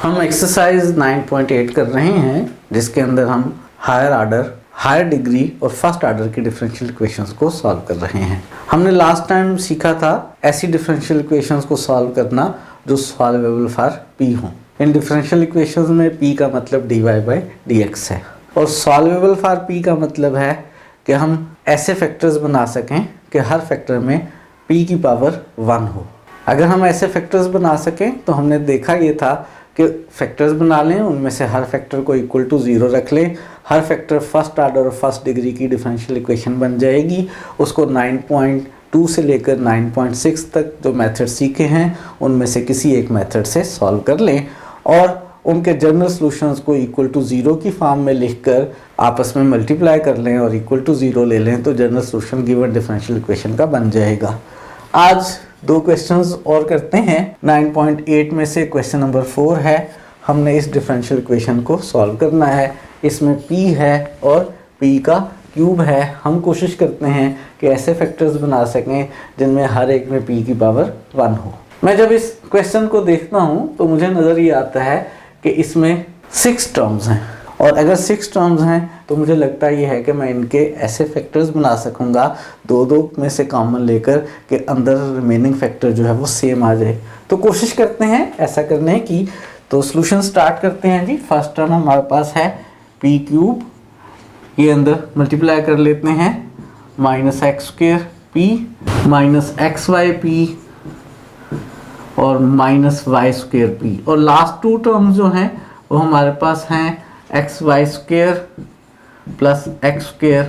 हम एक्सरसाइज 9.8 कर रहे हैं जिसके अंदर हम हायर ऑर्डर, हायर डिग्री और फर्स्ट ऑर्डर के डिफरेंशियल इक्वेशंस को सॉल्व कर रहे हैं। हमने लास्ट टाइम सीखा था ऐसी डिफरेंशियल इक्वेशंस को सॉल्व करना जो सॉल्वेबल फॉर p हो। इन डिफरेंशियल इक्वेशंस में p का मतलब dy/dx है और सॉल्वेबल फॉर p का मतलब है कि हम ऐसे फैक्टर्स बना सकें कि हर फैक्टर में p की पावर 1 हो। अगर हम ऐसे फैक्टर्स बना सकें तो हमने देखा ये था कि फैक्टर्स बना लें, उनमें से हर फैक्टर को इक्वल टू 0 रख लें, हर फैक्टर फर्स्ट ऑर्डर और फर्स्ट डिग्री की डिफरेंशियल इक्वेशन बन जाएगी। उसको 9.2 से लेकर 9.6 तक जो मेथड सीखे हैं उनमें से किसी एक मेथड से सॉल्व कर लें और उनके जनरल सॉल्यूशंस को इक्वल टू 0 की फॉर्म में लिखकर आपस में मल्टीप्लाई कर लें और इक्वल टू 0 ले लें तो general solution given differential equation का बन जाएगा। आज 2 क्वेश्चंस और करते हैं। 9.8 में से क्वेश्चन नंबर 4 है। हमने इस डिफरेंशियल इक्वेशन को सॉल्व करना है। इसमें p है और p का क्यूब है। हम कोशिश करते हैं कि ऐसे फैक्टर्स बना सकें जिनमें हर एक में p की पावर 1 हो। मैं जब इस क्वेश्चन को देखता हूँ तो मुझे नज़र ये आता है कि इसमें 6 टर्म्स हैं और अगर 6 टर्म्स हैं तो मुझे लगता ये है कि मैं इनके ऐसे फैक्टर्स बना सकूंगा 2-2 में से कॉमन लेकर कि अंदर रिमेनिंग फैक्टर जो है वो सेम आ जाए। तो कोशिश करते हैं ऐसा करने की। तो सॉल्यूशन स्टार्ट करते हैं जी। फर्स्ट टर्म हमारे पास है p क्यूब, ये अंदर मल्टीप्लाई कर लेते हैं -x² p -xy p और -y² p और लास्ट 2 टर्म्स जो हैं वो हमारे पास हैं xy² प्लस x²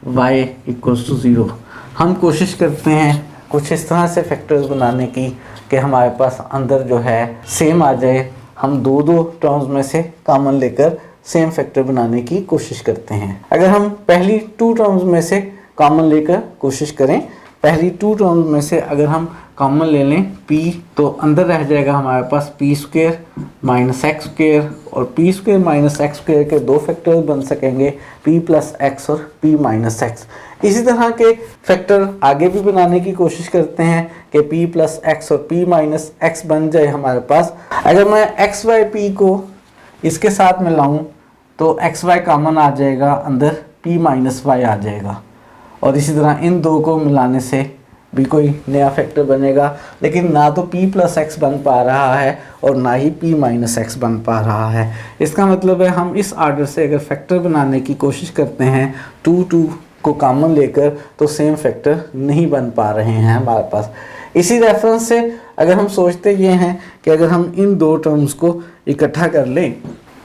y = 0। हम कोशिश करते हैं कुछ इस तरह से फैक्टर्स बनाने की कि हमारे पास अंदर जो है सेम आ जाए। हम 2-2 टर्म्स में से कॉमन लेकर सेम फैक्टर बनाने की कोशिश करते हैं। अगर हम पहली 2 टर्म्स में से कॉमन लेकर कोशिश करें, पहली 2 टर्म्स में से अगर हम कॉमन ले लें p तो अंदर रह जाएगा हमारे पास p² -x² और p² -x² के 2 फैक्टर्स बन सकेंगे p + x और p - x। इसी तरह के फैक्टर आगे भी बनाने की कोशिश करते हैं कि p + x और p - x बन जाए हमारे पास। अगर मैं xy/p को इसके साथ में लाऊं तो xy कॉमन आ जाएगा, अंदर p - y आ जाएगा और इसी तरह इन 2 को मिलाने से भी कोई नया फैक्टर बनेगा। लेकिन ना तो p + x बन पा रहा है और ना ही p - x बन पा रहा है। इसका मतलब है हम इस आर्डर से अगर फैक्टर बनाने की कोशिश करते हैं 2 को कॉमन लेकर तो सेम फैक्टर नहीं बन पा रहे हैं हमारे पास। इसी रेफरेंस से अगर हम सोचते ये हैं कि अगर हम इन 2 टर्म्स को इकट्ठा कर लें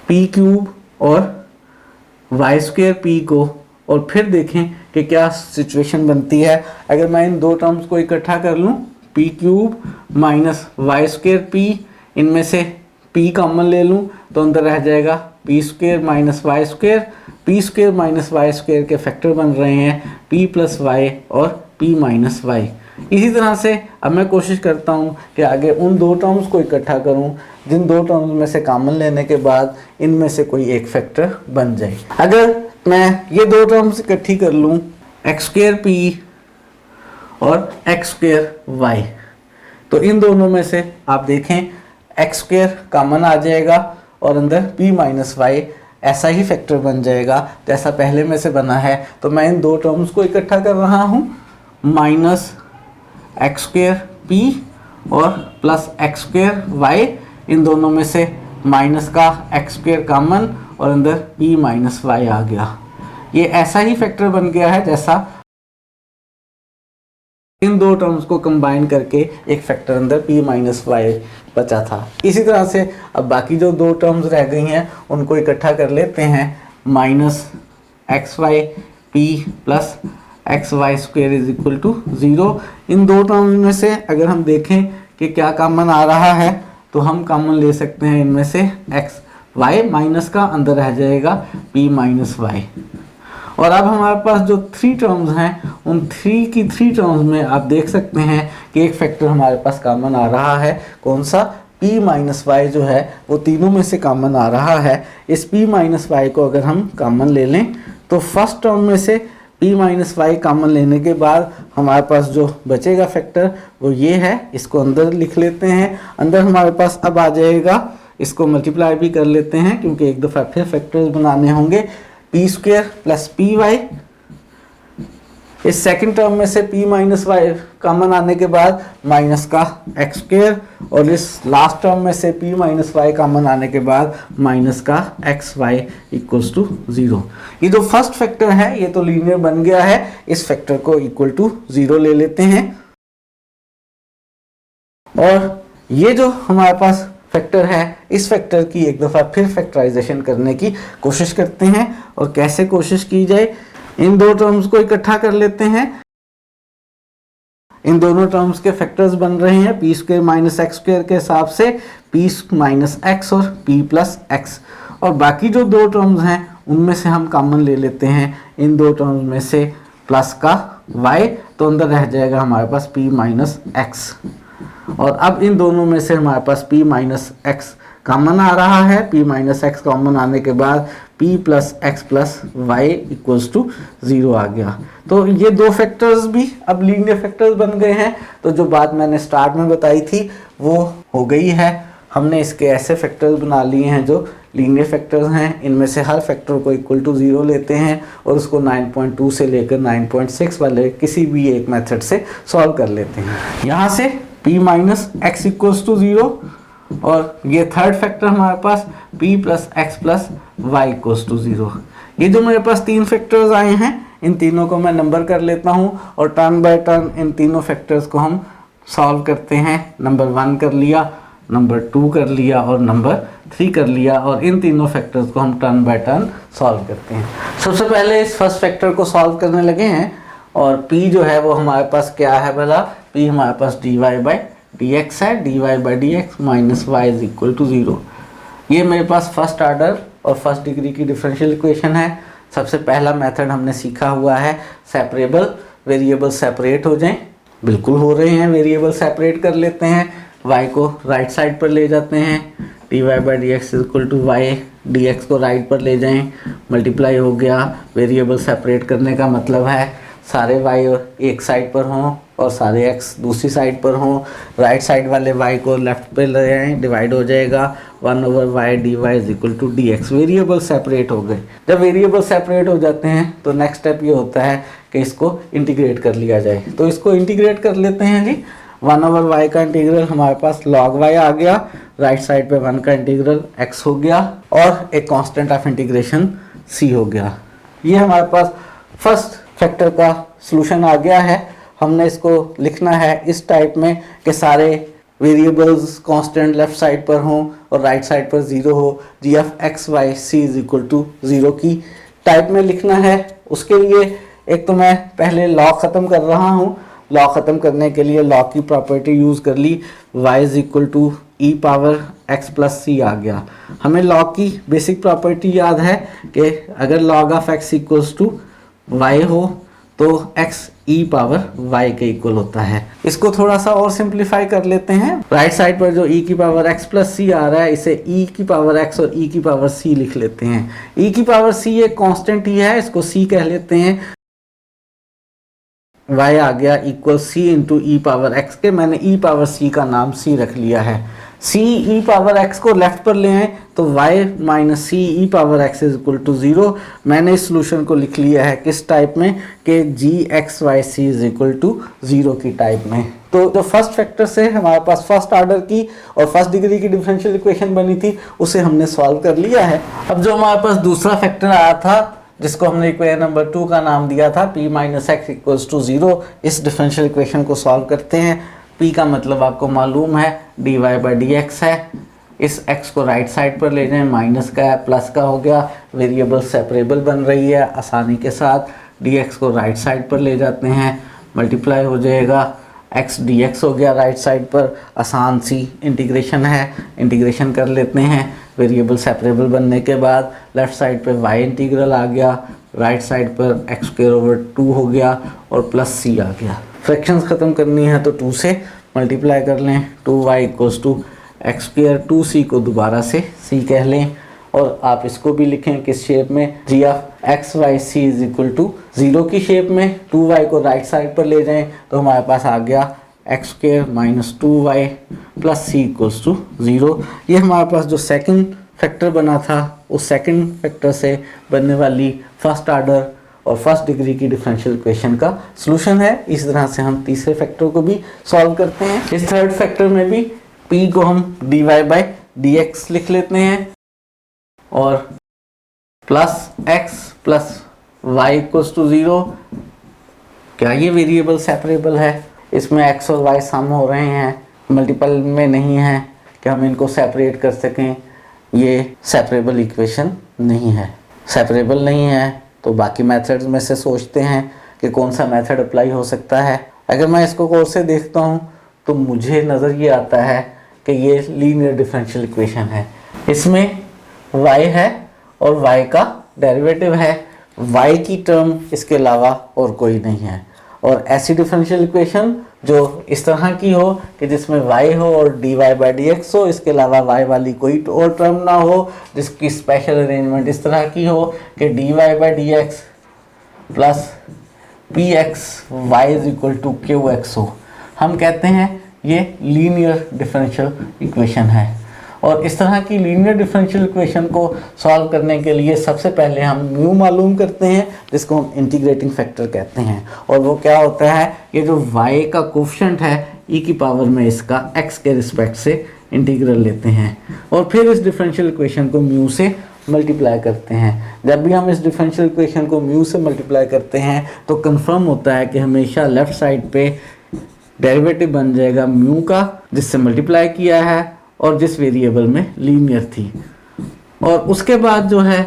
p क्यूब और y² p को और फिर देखें कि क्या सिचुएशन बनती है। अगर मैं इन 2 टर्म्स को इकट्ठा कर लूँ p क्यूब -y² p, इनमें से p कॉमन ले लूँ तो अंदर रह जाएगा p² -y²। p² -y² के फैक्टर बन रहे हैं p + y और p - y। इसी तरह से अब मैं कोशिश करता हूँ कि आगे उन 2 टर्म्स को इकट्ठा करूँ जिन 2 टर्म्स में से कॉमन लेने के बाद इनमें से कोई एक फैक्टर बन जाए। अगर मैं ये 2 टर्म्स इकट्ठी कर लूँ x² p और x² y तो इन दोनों में से आप देखें x² कॉमन आ जाएगा और अंदर p - y ऐसा ही फैक्टर बन जाएगा जैसा पहले में से बना है। तो मैं इन 2 टर्म्स को इकट्ठा कर रहा हूँ -x² p और +x² y। इन दोनों में से माइनस का x² कॉमन और अंदर p - y आ गया। ये ऐसा ही फैक्टर बन गया है जैसा इन 2 टर्म्स को कंबाइन करके एक फैक्टर अंदर p - y बचा था। इसी तरह से अब बाकी जो 2 टर्म्स रह गई हैं उनको इकट्ठा कर लेते हैं -xy p + xy² = 0। इन 2 टर्म्स में से अगर हम देखें कि क्या कॉमन आ रहा है तो हम कॉमन ले सकते हैं इनमें से xy माइनस का अंदर रह जाएगा p - y। और अब हमारे पास जो 3 टर्म्स हैं उन 3 की 3 टर्म्स में आप देख सकते हैं कि एक फैक्टर हमारे पास कॉमन आ रहा है। कौन सा? p - y जो है वो तीनों में से कॉमन आ रहा है। इस p - y को अगर हम कॉमन ले लें तो फर्स्ट टर्म में से p - y कॉमन लेने के बाद हमारे पास जो बचेगा फैक्टर वो ये है। इसको अंदर लिख लेते हैं। अंदर हमारे पास अब आ जाएगा इसको मल्टीप्लाई भी कर लेते हैं क्योंकि एक दफ़ा फिर फैक्टर्स बनाने होंगे। P square plus p y, इस सेकंड टर्म में से p माइनस वाई कॉमन आने के बाद माइनस का एक्स स्क्वायर, और इस लास्ट टर्म में से p माइनस वाई कॉमन आने के बाद माइनस का एक्स वाई इक्वल्स टू 0। ये जो फर्स्ट फैक्टर है ये तो लीनियर बन गया है, इस फैक्टर को इक्वल टू 0 ले लेते हैं। और ये जो हमारे पास फैक्टर है, इस फैक्टर की एक दफ़ा फिर फैक्टराइजेशन करने की कोशिश करते हैं। और कैसे कोशिश की जाए, इन दो टर्म्स को इकट्ठा कर लेते हैं। इन दोनों टर्म्स के फैक्टर्स बन रहे हैं P square minus x square के हिसाब से पी माइनस एक्स और पी प्लस एक्स, और बाकी जो दो टर्म्स हैं उनमें से हम कॉमन ले लेते हैं इन दो टर्म्स में से प्लस का y, तो अंदर रह जाएगा हमारे पास p माइनस एक्स। और अब इन दोनों में से हमारे पास p माइनस एक्स कॉमन आ रहा है, p माइनस एक्स कॉमन आने के बाद p plus x plus y equals to 0 आ गया। तो ये दो फैक्टर्स भी अब लीनियर फैक्टर्स बन गए हैं। तो जो बात मैंने स्टार्ट में बताई थी वो हो गई है। हमने इसके ऐसे फैक्टर्स बना लिए हैं जो लीनियर फैक्टर्स हैं, इनमें से हर फैक्टर को इक्वल टू 0 लेते हैं और उसको 9.2 से लेकर 9.6 वाले किसी भी एक मेथड से सॉल्व कर लेते हैं। यहाँ से p minus x equals to 0, और ये थर्ड फैक्टर हमारे पास p plus x plus y equals to 0। ये जो मेरे पास तीन फैक्टर्स आए हैं, इन तीनों को मैं नंबर कर लेता हूँ और टर्न बाय टर्न इन तीनों फैक्टर्स को हम सॉल्व करते हैं। नंबर 1 कर लिया, नंबर 2 कर लिया और नंबर 3 कर लिया, और इन तीनों फैक्टर्स को हम टर्न बाय टर्न सॉल्व करते हैं। सबसे पहले इस फर्स्ट फैक्टर को सॉल्व करने लगे हैं, और p जो है वो हमारे पास क्या है भला, p हमारे पास dy बाई dx है, dy by dx minus y is equal to 0। ये मेरे पास फर्स्ट आर्डर और फर्स्ट डिग्री की डिफरेंशियल इक्वेशन है। सबसे पहला मेथड हमने सीखा हुआ है सेपरेबल, वेरिएबल सेपरेट हो जाएं, बिल्कुल हो रहे हैं, वेरिएबल सेपरेट कर लेते हैं, y को राइट साइड पर ले जाते हैं, dy by d x equal to y, d x को राइट पर ले जाएं, मल्टीप्लाई हो गया। वेरिएबल सेपरेट करने का मतलब है सारे y एक साइड पर हों और सारे x दूसरी साइड पर हों। राइट साइड वाले y को लेफ्ट पे ले आएँ, डिवाइड हो जाएगा 1/y dy is equal to dx। Variable separate हो गए। जब वेरिएबल सेपरेट हो जाते हैं तो नेक्स्ट स्टेप ये होता है कि इसको इंटीग्रेट कर लिया जाए। तो इसको इंटीग्रेट कर लेते हैं जी। 1/y का इंटीग्रल हमारे पास log y आ गया, राइट साइड पे 1 का इंटीग्रल x हो गया, और एक कांस्टेंट ऑफ इंटीग्रेशन c हो गया। ये हमारे पास फर्स्ट फैक्टर का सॉल्यूशन आ गया है। हमने इसको लिखना है इस टाइप में कि सारे वेरिएबल्स कांस्टेंट लेफ्ट साइड पर हों और राइट साइड पर 0 हो। G f x Y C is equal to 0 की टाइप में लिखना है। उसके लिए एक तो मैं पहले लॉ ख़त्म कर रहा हूँ। लॉ ख़त्म करने के लिए लॉ की प्रॉपर्टी यूज़ कर ली, y is equal to e power x plus c आ गया। हमें लॉ की बेसिक प्रॉपर्टी याद है कि अगर log of x equals to y हो तो x e पावर y के इक्वल होता है। इसको थोड़ा सा और सिंप्लीफाई कर लेते हैं। राइट साइड पर जो e की पावर x प्लस सी आ रहा है, इसे e की पावर x और e की पावर c लिख लेते हैं। e की पावर c एक कांस्टेंट ही है, इसको c कह लेते हैं। y आ गया इक्वल c इंटू ई पावर x के, मैंने e पावर c का नाम c रख लिया है। c e पावर x को लेफ्ट पर ले आए तो y minus c e power x is equal to 0। मैंने इस सोल्यूशन को लिख लिया है किस टाइप में कि G X Y C is equal to 0 की टाइप में। तो जो फर्स्ट फैक्टर से हमारे पास फर्स्ट ऑर्डर की और फर्स्ट डिग्री की डिफरेंशियल इक्वेशन बनी थी उसे हमने सॉल्व कर लिया है। अब जो हमारे पास दूसरा फैक्टर आया था जिसको हमने इक्वेशन नंबर 2 का नाम दिया था p minus x equals to 0, इस डिफरेंशियल इक्वेशन को सॉल्व करते हैं। p का मतलब आपको मालूम है dy बाई डी एक्स है। इस x को राइट साइड पर ले जाएं, माइनस का है प्लस का हो गया, वेरिएबल सेपरेबल बन रही है आसानी के साथ। dx को राइट साइड पर ले जाते हैं, मल्टीप्लाई हो जाएगा, x dx हो गया राइट साइड पर, आसान सी इंटीग्रेशन है, इंटीग्रेशन कर लेते हैं। वेरिएबल सेपरेबल बनने के बाद लेफ्ट साइड पे y इंटीग्रल आ गया, राइट साइड पर x स्क्वायर ओवर 2 हो गया और प्लस c आ गया। फ्रैक्शंस ख़त्म करनी है तो 2 से मल्टीप्लाई कर लें, 2y equals to x square, 2c को दोबारा से c कह लें और आप इसको भी लिखें किस शेप में, g of x Y C is equal to 0 की शेप में। 2y को राइट साइड पर ले जाएं तो हमारे पास आ गया x square minus 2y plus c equals to 0। ये हमारे पास जो सेकंड फैक्टर बना था उस सेकंड फैक्टर से बनने वाली फर्स्ट ऑर्डर और फर्स्ट डिग्री की डिफरेंशियल इक्वेशन का सॉल्यूशन है। इस तरह से हम तीसरे फैक्टर को भी सॉल्व करते हैं। इस थर्ड फैक्टर में भी p को हम dy बाई dx लिख लेते हैं और plus x plus y equals to 0। क्या ये वेरिएबल सेपरेबल है? इसमें x और y सम हो रहे हैं, मल्टीपल में नहीं है कि हम इनको सेपरेट कर सकें। ये सेपरेबल इक्वेशन नहीं है। सेपरेबल नहीं है तो बाकी मेथड्स में से सोचते हैं कि कौन सा मेथड अप्लाई हो सकता है। अगर मैं इसको गौर से देखता हूँ तो मुझे नज़र ये आता है कि ये लीनियर डिफरेंशियल इक्वेशन है। इसमें y है और y का डेरिवेटिव है, y की टर्म इसके अलावा और कोई नहीं है। और ऐसी डिफरेंशियल इक्वेशन जो इस तरह की हो कि जिसमें y हो और dy बाई dx हो, इसके अलावा y वाली कोई और टर्म ना हो, जिसकी स्पेशल अरेंजमेंट इस तरह की हो कि dy by dx plus px y is equal to qx हो, हम कहते हैं ये लीनियर डिफरेंशियल इक्वेशन है। और इस तरह की लीनियर डिफरेंशियल इक्वेशन को सॉल्व करने के लिए सबसे पहले हम म्यू मालूम करते हैं, जिसको हम इंटीग्रेटिंग फैक्टर कहते हैं। और वो क्या होता है, ये जो y का कोफिशिएंट है e की पावर में इसका x के रिस्पेक्ट से इंटीग्रल लेते हैं और फिर इस डिफरेंशियल इक्वेशन को म्यू से मल्टीप्लाई करते हैं। जब भी हम इस डिफरेंशियल इक्वेशन को म्यू से मल्टीप्लाई करते हैं तो कंफर्म होता है कि हमेशा लेफ़्ट साइड पे डेरिवेटिव बन जाएगा म्यू का, जिससे मल्टीप्लाई किया है और जिस वेरिएबल में लीनियर थी। और उसके बाद जो है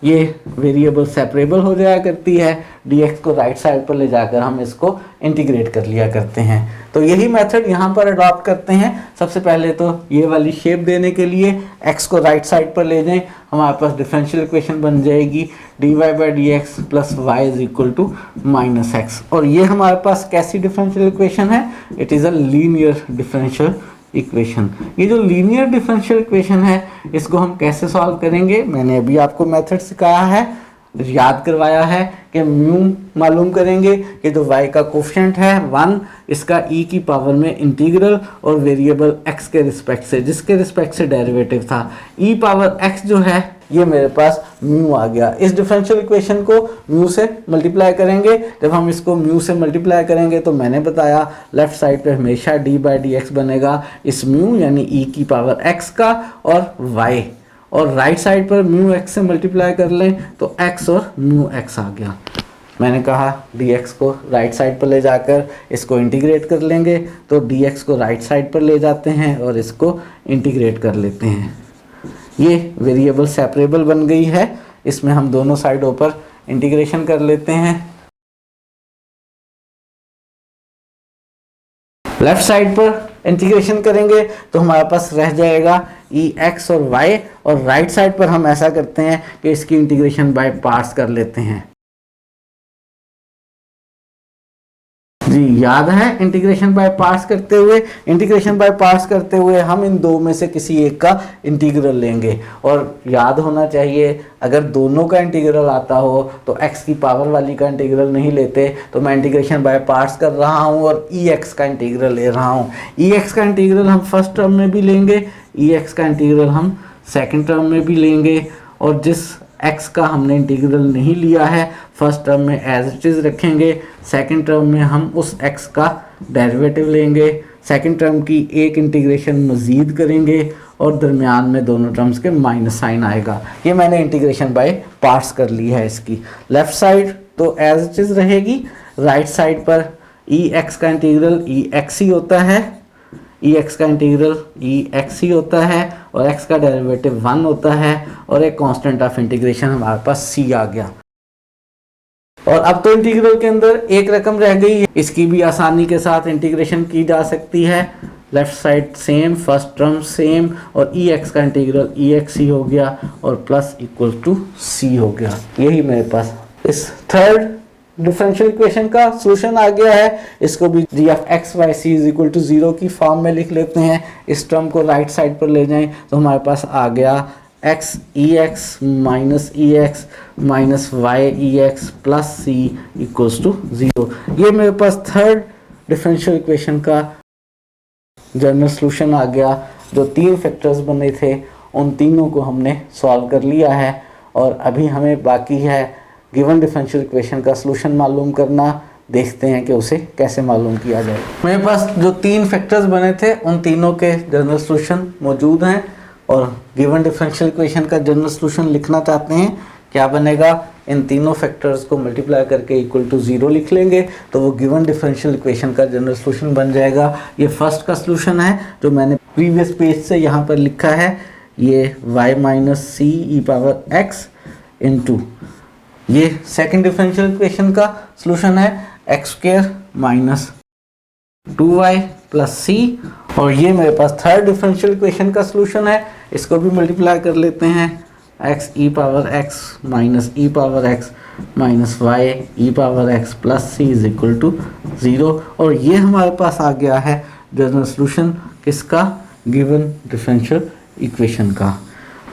ये वेरिएबल सेपरेबल हो जाया करती है, dx को राइट साइड पर ले जाकर हम इसको इंटीग्रेट कर लिया करते हैं। तो यही मेथड यहाँ पर अडॉप्ट करते हैं। सबसे पहले तो ये वाली शेप देने के लिए x को राइट साइड पर ले जाएं, हमारे पास डिफरेंशियल इक्वेशन बन जाएगी dy by dx plus y is equal to minus x. और ये हमारे पास कैसी डिफरेंशियल इक्वेशन है? It is a linear differential equation. ये जो लीनियर डिफरेंशियल इक्वेशन है इसको हम कैसे सॉल्व करेंगे? मैंने अभी आपको मेथड सिखाया है, याद करवाया है कि म्यू मालूम करेंगे कि जो y का कोफिशिएंट है 1, इसका e की पावर में इंटीग्रल और वेरिएबल x के रिस्पेक्ट से, जिसके रिस्पेक्ट से डेरिवेटिव था e पावर x जो है ये मेरे पास म्यू आ गया। इस डिफरेंशियल इक्वेशन को म्यू से मल्टीप्लाई करेंगे। जब हम इसको म्यू से मल्टीप्लाई करेंगे तो मैंने बताया लेफ्ट साइड पे हमेशा डी बाई डी एक्स बनेगा इस म्यू यानी ई की पावर एक्स का और वाई, और राइट साइड पर म्यू एक्स से मल्टीप्लाई कर लें तो एक्स और म्यू एक्स आ गया। मैंने कहा dx को राइट साइड पर ले जाकर इसको इंटीग्रेट कर लेंगे, तो dx को राइट साइड पर ले जाते हैं और इसको इंटीग्रेट कर लेते हैं। ये वेरिएबल सेपरेबल बन गई है, इसमें हम दोनों साइडों पर इंटीग्रेशन कर लेते हैं। लेफ्ट साइड पर इंटीग्रेशन करेंगे तो हमारे पास रह जाएगा ई एक्स और वाई, और राइट साइड पर हम ऐसा करते हैं कि इसकी इंटीग्रेशन बाय पार्ट्स कर लेते हैं। जी याद है इंटीग्रेशन बाय पार्ट्स करते हुए हम इन दो में से किसी एक का इंटीग्रल लेंगे, और याद होना चाहिए अगर दोनों का इंटीग्रल आता हो तो x की पावर वाली का इंटीग्रल नहीं लेते, तो मैं इंटीग्रेशन बाय पार्ट्स कर रहा हूँ और ex का इंटीग्रल ले रहा हूँ। ex का इंटीग्रल हम फर्स्ट टर्म में भी लेंगे, ex का इंटीग्रल हम सेकेंड टर्म में भी लेंगे, और जिस x का हमने इंटीग्रल नहीं लिया है फर्स्ट टर्म में एज इट इज़ रखेंगे, सेकंड टर्म में हम उस x का डेरिवेटिव लेंगे, सेकंड टर्म की एक इंटीग्रेशन मज़ीद करेंगे और दरमियान में दोनों टर्म्स के माइनस साइन आएगा। ये मैंने इंटीग्रेशन बाय पार्ट्स कर ली है। इसकी लेफ़्ट साइड तो एज इट इज़ रहेगी, राइट साइड पर ex का इंटीग्रल ex ही होता है, ex का इंटीग्रल ex ही होता है, और x का डेरिवेटिव 1 होता है, और एक कांस्टेंट ऑफ इंटीग्रेशन हमारे पास c आ गया। और अब तो इंटीग्रल के अंदर एक रकम रह गई, इसकी भी आसानी के साथ इंटीग्रेशन की जा सकती है। Left side same, first term same, और ex का इंटीग्रल ex ही हो गया और प्लस इक्वल टू c हो गया। यही मेरे पास इस थर्ड डिफरेंशियल इक्वेशन का सॉल्यूशन आ गया है। इसको भी g of x Y C is equal to 0 की फॉर्म में लिख लेते हैं। इस टर्म को राइट साइड पर ले जाएं तो हमारे पास आ गया x ex minus ex minus y ex plus c equals to 0। ये मेरे पास थर्ड डिफरेंशियल इक्वेशन का जनरल सॉल्यूशन आ गया। जो 3 फैक्टर्स बने थे उन तीनों को हमने सॉल्व कर लिया है और अभी हमें बाकी है गिवन डिफरेंशियल इक्वेशन का सॉल्यूशन मालूम करना। देखते हैं कि उसे कैसे मालूम किया जाए। मेरे पास जो 3 फैक्टर्स बने थे उन तीनों के जनरल सॉल्यूशन मौजूद हैं और गिवन डिफरेंशियल इक्वेशन का जनरल सॉल्यूशन लिखना चाहते हैं। क्या बनेगा, इन तीनों फैक्टर्स को मल्टीप्लाई करके इक्वल टू 0 लिख लेंगे तो वो गिवन डिफरेंशियल इक्वेशन का जनरल सॉल्यूशन बन जाएगा। ये फर्स्ट का सॉल्यूशन है जो मैंने प्रीवियस पेज से यहाँ पर लिखा है। ये y minus c e power x into ये सेकेंड डिफरेंशियल इक्वेशन का सॉल्यूशन है x square minus 2y plus c, और ये मेरे पास थर्ड डिफरेंशियल इक्वेशन का सॉल्यूशन है। इसको भी मल्टीप्लाई कर लेते हैं, x e power x minus e power x minus y e power x plus c is equal to 0। और ये हमारे पास आ गया है जनरल सॉल्यूशन किसका, गिवन डिफरेंशियल इक्वेशन का।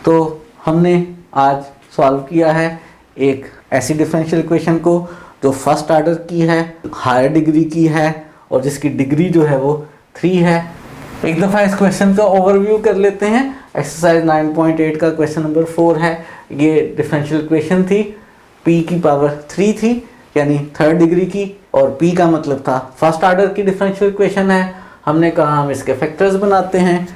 तो हमने आज सॉल्व किया है एक ऐसी डिफरेंशियल इक्वेशन को जो फर्स्ट ऑर्डर की है, हायर डिग्री की है और जिसकी डिग्री जो है वो 3 है। एक दफ़ा इस क्वेश्चन का ओवरव्यू कर लेते हैं। एक्सरसाइज 9.8 का क्वेश्चन नंबर 4 है। ये डिफरेंशियल इक्वेशन थी, p की पावर 3 थी यानी थर्ड डिग्री की, और p का मतलब था फर्स्ट ऑर्डर की डिफरेंशियल इक्वेशन है। हमने कहा हम इसके फैक्टर्स बनाते हैं,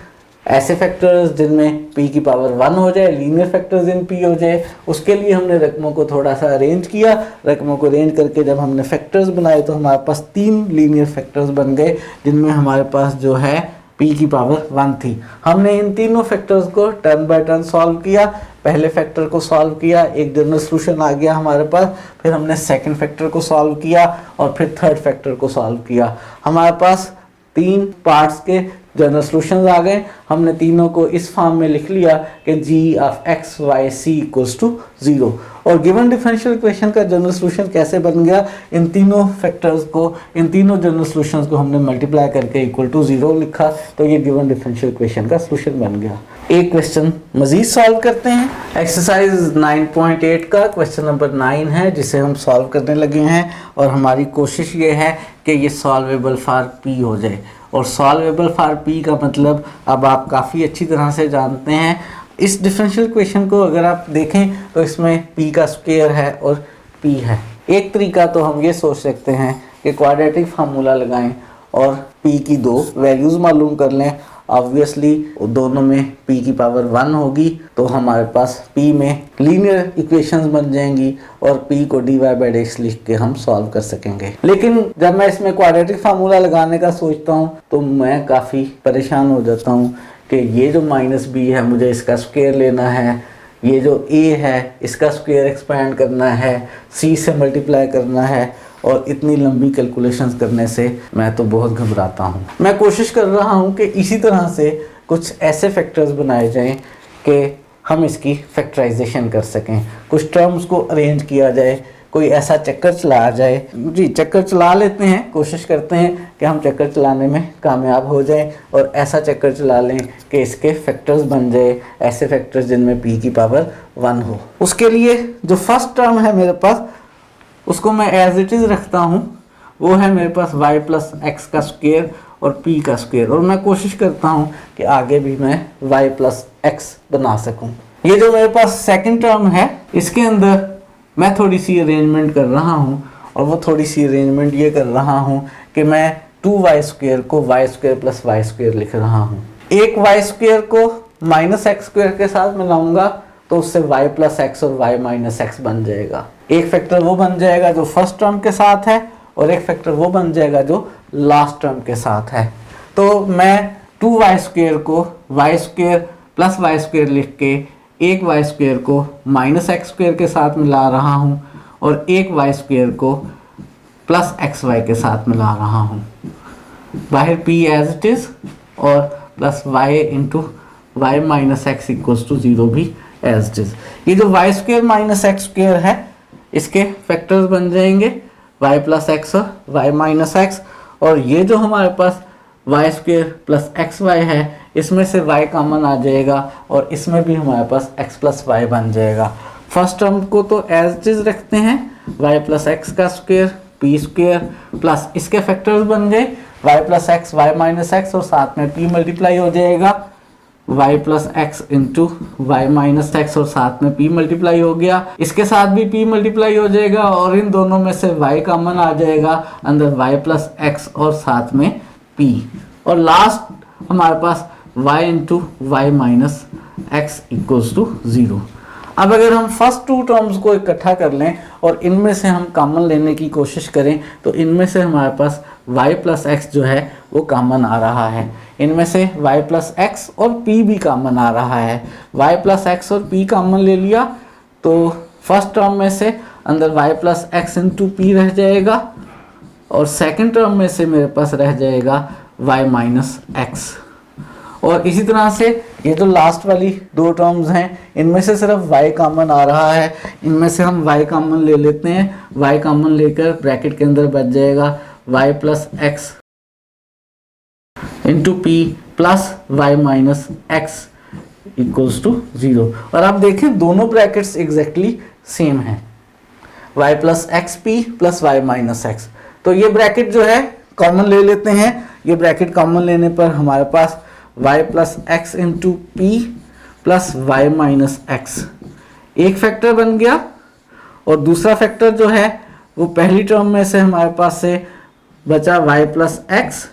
ऐसे फैक्टर्स जिनमें p की पावर 1 हो जाए, लीनियर फैक्टर्स इन p हो जाए। उसके लिए हमने रकमों को थोड़ा सा अरेंज किया। रकमों को अरेंज करके जब हमने फैक्टर्स बनाए तो हमारे पास 3 लीनियर फैक्टर्स बन गए जिनमें हमारे पास जो है p की पावर 1 थी। हमने इन तीनों फैक्टर्स को टर्न बाय टर्न सॉल्व किया। पहले फैक्टर को सॉल्व किया, एक जनरल सॉल्यूशन आ गया हमारे पास, फिर हमने सेकंड फैक्टर को सॉल्व किया और फिर थर्ड फैक्टर को सॉल्व किया। हमारे पास 3 पार्ट्स के जनरल सॉल्यूशंस आ गए। हमने तीनों को इस फॉर्म में लिख लिया कि g of x y c equals to 0। और गिवन डिफरेंशियल इक्वेशन का जनरल सॉल्यूशन कैसे बन गया, इन तीनों फैक्टर्स को, इन तीनों जनरल सॉल्यूशंस को हमने मल्टीप्लाई करके इक्वल टू 0 लिखा तो ये गिवन डिफरेंशियल इक्वेशन का सॉल्यूशन बन गया। एक क्वेश्चन मजीद सॉल्व करते हैं। एक्सरसाइज 9.8 का क्वेश्चन नंबर 9 है जिसे हम सॉल्व करने लगे हैं और हमारी कोशिश ये है कि ये सॉल्वेबल फॉर p हो जाए। और सॉल्वेबल फॉर p का मतलब अब आप काफ़ी अच्छी तरह से जानते हैं। इस डिफरेंशियल इक्वेशन को अगर आप देखें तो इसमें p का स्क्वायर है और p है। एक तरीका तो हम ये सोच सकते हैं कि क्वाड्रेटिक फार्मूला लगाएं और p की 2 वैल्यूज़ मालूम कर लें। ऑब्वियसली दोनों में p की पावर 1 होगी तो हमारे पास p में लीनियर इक्वेशंस बन जाएंगी और p को dy/dx लिख के हम सॉल्व कर सकेंगे। लेकिन जब मैं इसमें क्वाड्रेटिक फार्मूला लगाने का सोचता हूँ तो मैं काफ़ी परेशान हो जाता हूँ कि ये जो माइनस b है मुझे इसका स्क्वायर लेना है, ये जो a है इसका स्क्वायर एक्सपेंड करना है, c से मल्टीप्लाई करना है, और इतनी लंबी कैलकुलेशंस करने से मैं तो बहुत घबराता हूँ। मैं कोशिश कर रहा हूँ कि इसी तरह से कुछ ऐसे फैक्टर्स बनाए जाएं कि हम इसकी फैक्टराइजेशन कर सकें, कुछ टर्म्स को अरेंज किया जाए, कोई ऐसा चक्कर चलाया जाए। जी चक्कर चला लेते हैं, कोशिश करते हैं कि हम चक्कर चलाने में कामयाब हो जाएं और ऐसा चक्कर चला लें कि इसके फैक्टर्स बन जाए, ऐसे फैक्टर्स जिनमें p की पावर 1 हो। उसके लिए जो फर्स्ट टर्म है मेरे पास उसको मैं एज इट इज़ रखता हूँ, वो है मेरे पास y प्लस एक्स का स्क्वायर और p का स्क्वायर, और मैं कोशिश करता हूँ कि आगे भी मैं y प्लस एक्स बना सकूँ। ये जो मेरे पास सेकंड टर्म है इसके अंदर मैं थोड़ी सी अरेंजमेंट कर रहा हूँ, और वो थोड़ी सी अरेंजमेंट ये कर रहा हूँ कि मैं 2y स्क्वायर को y square plus y square लिख रहा हूँ। एक y स्क्वायर को माइनस एक्स स्क्वायर के साथ मिलाऊंगा तो उससे y प्लस एक्स और y माइनस एक्स बन जाएगा। एक फैक्टर वो बन जाएगा जो फर्स्ट टर्म के साथ है और एक फैक्टर वो बन जाएगा जो लास्ट टर्म के साथ है। तो मैं 2y स्क्वायर को y square plus y square लिख के एक y स्क्वायर को माइनस एक्स स्क्वायर के साथ मिला रहा हूँ और एक y स्क्वायर को प्लस एक्स वाई के साथ मिला रहा हूँ। बाहर p एज इट इज़ और plus y into y minus x equals to 0 भी एज इट इज़। ये जो y square minus x square है इसके फैक्टर्स बन जाएंगे y प्लस एक्स और y माइनस एक्स, और ये जो हमारे पास y square plus x y है इसमें से y कॉमन आ जाएगा और इसमें भी हमारे पास x प्लस वाई बन जाएगा। फर्स्ट टर्म को तो एज इट इज़ रखते हैं y प्लस एक्स का स्क्वायर पी स्क्वायर प्लस इसके फैक्टर्स बन गए y plus x y minus x और साथ में p मल्टीप्लाई हो जाएगा y plus x into y minus x और साथ में p मल्टीप्लाई हो गया, इसके साथ भी p मल्टीप्लाई हो जाएगा और इन दोनों में से y कॉमन आ जाएगा अंदर y प्लस एक्स और साथ में p और लास्ट हमारे पास y into y minus x equals to 0। अब अगर हम फर्स्ट टू टर्म्स को इकट्ठा कर लें और इनमें से हम कॉमन लेने की कोशिश करें तो इनमें से हमारे पास y प्लस एक्स जो है वो कॉमन आ रहा है, इनमें से y प्लस एक्स और p भी कॉमन आ रहा है। y प्लस एक्स और p कॉमन ले लिया तो फर्स्ट टर्म में से अंदर y plus x into P रह जाएगा और सेकेंड टर्म में से मेरे पास रह जाएगा y माइनस एक्स। और इसी तरह से ये जो लास्ट वाली दो टर्म्स हैं इनमें से सिर्फ y कॉमन आ रहा है, इनमें से हम y कॉमन ले लेते हैं, y कॉमन लेकर ब्रैकेट के अंदर बच जाएगा y plus x into p plus y minus x equals to 0। और आप देखें दोनों ब्रैकेट्स एग्जैक्टली सेम हैं, y plus x p plus y minus x. तो ये ब्रैकेट जो है कॉमन ले लेते हैं, ये ब्रैकेट कॉमन लेने पर हमारे पास y plus x into p plus y minus x एक फैक्टर बन गया और दूसरा फैक्टर जो है वो पहली टर्म में से हमारे पास से बचा y plus x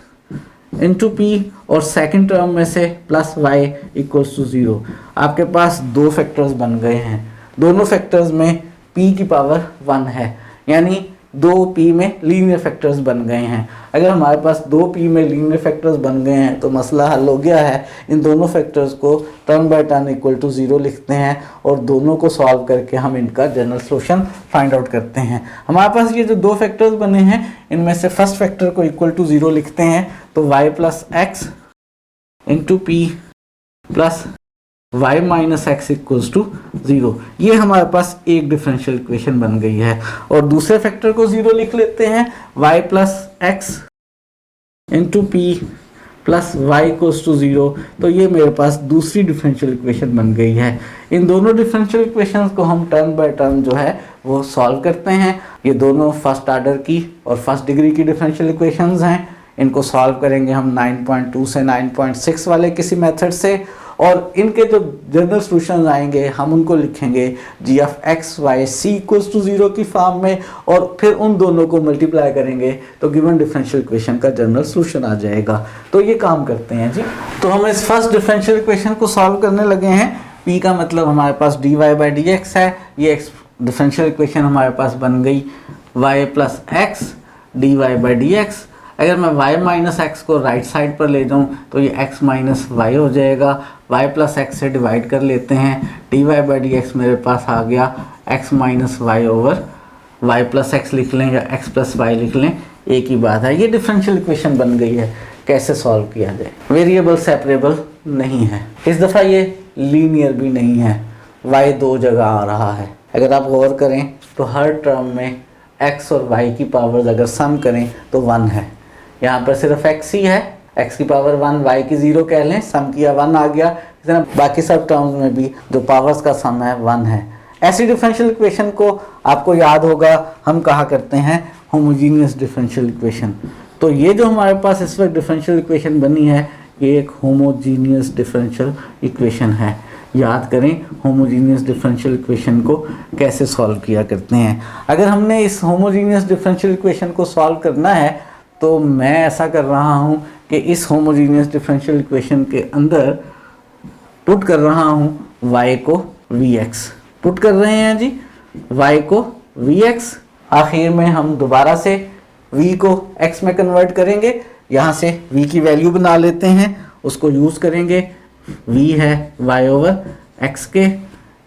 into P और सेकेंड टर्म में से प्लस वाई इक्वल्स टू 0। आपके पास दो फैक्टर्स बन गए हैं, दोनों फैक्टर्स में p की पावर 1 है, यानी दो p में लीनियर फैक्टर्स बन गए हैं। अगर हमारे पास दो p में लीनियर फैक्टर्स बन गए हैं तो मसला हल हो गया है। इन दोनों फैक्टर्स को term by term equal to 0 लिखते हैं और दोनों को सॉल्व करके हम इनका जनरल सॉल्यूशन फाइंड आउट करते हैं। हमारे पास ये जो दो फैक्टर्स बने हैं इनमें से फर्स्ट फैक्टर को इक्वल टू 0 लिखते हैं तो y plus x into p plus y minus x equals to 0। ये हमारे पास एक डिफरेंशियल इक्वेशन बन गई है और दूसरे फैक्टर को 0 लिख लेते हैं y plus x into p plus y equals to 0। तो ये मेरे पास दूसरी डिफरेंशियल इक्वेशन बन गई है। इन दोनों डिफरेंशियल इक्वेशंस को हम टर्म बाय टर्म जो है वो सॉल्व करते हैं। ये दोनों फर्स्ट ऑर्डर की और फर्स्ट डिग्री की डिफरेंशियल इक्वेशंस हैं। इनको सॉल्व करेंगे हम 9.2 से 9.6 वाले किसी मेथड से और इनके जो जनरल सॉल्यूशंस आएंगे हम उनको लिखेंगे g of x Y c equals to 0 की फॉर्म में और फिर उन दोनों को मल्टीप्लाई करेंगे तो गिवन डिफरेंशियल इक्वेशन का जनरल सॉल्यूशन आ जाएगा। तो ये काम करते हैं जी। तो हम इस फर्स्ट डिफरेंशियल इक्वेशन को सॉल्व करने लगे हैं। p का मतलब हमारे पास dy बाई डी एक्स है, ये डिफरेंशियल इक्वेशन हमारे पास बन गई y plus x dy by d x. अगर मैं y माइनस एक्स को राइट साइड पर ले जाऊं तो ये x माइनस वाई हो जाएगा। y प्लस एक्स से डिवाइड कर लेते हैं, dy बाई डी एक्स मेरे पास आ गया x minus y over y plus x लिख लें या x प्लस वाई लिख लें, एक ही बात है। ये डिफरेंशियल इक्वेशन बन गई है। कैसे सॉल्व किया जाए? वेरिएबल सेपरेबल नहीं है, इस दफ़ा ये लीनियर भी नहीं है, y दो जगह आ रहा है। अगर आप गौर करें तो हर टर्म में x और y की पावर्स अगर सम करें तो 1 है। यहाँ पर सिर्फ x ही है, x की पावर 1, y की 0 कह लें, सम किया 1 आ गया। इस तरह बाकी सब टर्म्स में भी जो पावर्स का सम है 1 है। ऐसी डिफरेंशियल इक्वेशन को आपको याद होगा हम कहा करते हैं होमोजीनियस डिफरेंशियल इक्वेशन। तो ये जो हमारे पास इस वक्त डिफरेंशियल इक्वेशन बनी है ये एक होमोजीनियस डिफरेंशियल इक्वेशन है। याद करें होमोजीनियस डिफरेंशियल इक्वेशन को कैसे सॉल्व किया करते हैं। अगर हमने इस होमोजीनियस डिफरेंशियल इक्वेशन को सॉल्व करना है तो मैं ऐसा कर रहा हूँ कि इस होमोजीनियस डिफरेंशियल इक्वेशन के अंदर पुट कर रहा हूँ y को vx, पुट कर रहे हैं जी y को vx। आखिर में हम दोबारा से v को x में कन्वर्ट करेंगे, यहाँ से v की वैल्यू बना लेते हैं, उसको यूज़ करेंगे। v है y ओवर x के,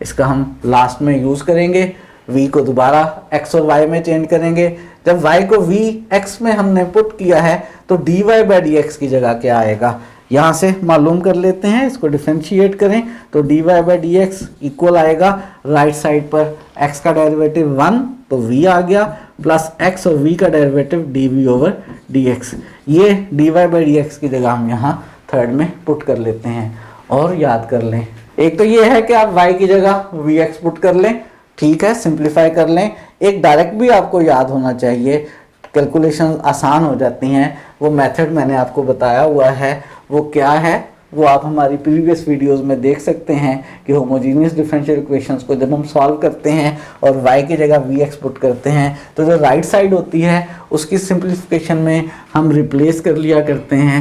इसका हम लास्ट में यूज़ करेंगे। v को दोबारा x और y में चेंज करेंगे। जब y को vx में हमने पुट किया है तो dy बाई डी एक्स की जगह क्या आएगा, यहाँ से मालूम कर लेते हैं। इसको डिफरेंशिएट करें तो dy by d x equal आएगा राइट साइड पर x का डेरिवेटिव 1 तो v आ गया प्लस x और v का डेरिवेटिव dv ओवर dx। ये dy बाई डी एक्स की जगह हम यहाँ थर्ड में पुट कर लेते हैं। और याद कर लें, एक तो ये है कि आप y की जगह vx पुट कर लें, ठीक है, सिंप्लीफाई कर लें। एक डायरेक्ट भी आपको याद होना चाहिए, कैलकुलेशन आसान हो जाती हैं। वो मेथड मैंने आपको बताया हुआ है, वो क्या है वो आप हमारी प्रीवियस वीडियोस में देख सकते हैं कि होमोजीनियस डिफरेंशियल इक्वेशंस को जब हम सॉल्व करते हैं और y की जगह vx पुट करते हैं तो जो राइट साइड होती है उसकी सिंप्लीफिकेशन में हम रिप्लेस कर लिया करते हैं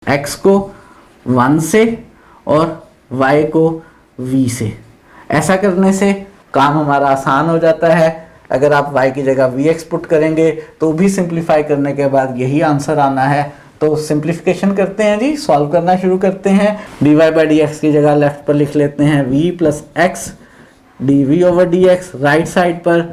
x को 1 से और y को v से। ऐसा करने से काम हमारा आसान हो जाता है। अगर आप y की जगह vx पुट करेंगे तो भी सिंप्लीफाई करने के बाद यही आंसर आना है। तो सिंप्लीफिकेशन करते हैं जी, सॉल्व करना शुरू करते हैं। dy बाई डी एक्स की जगह लेफ्ट पर लिख लेते हैं v plus x dv over dx। Right side पर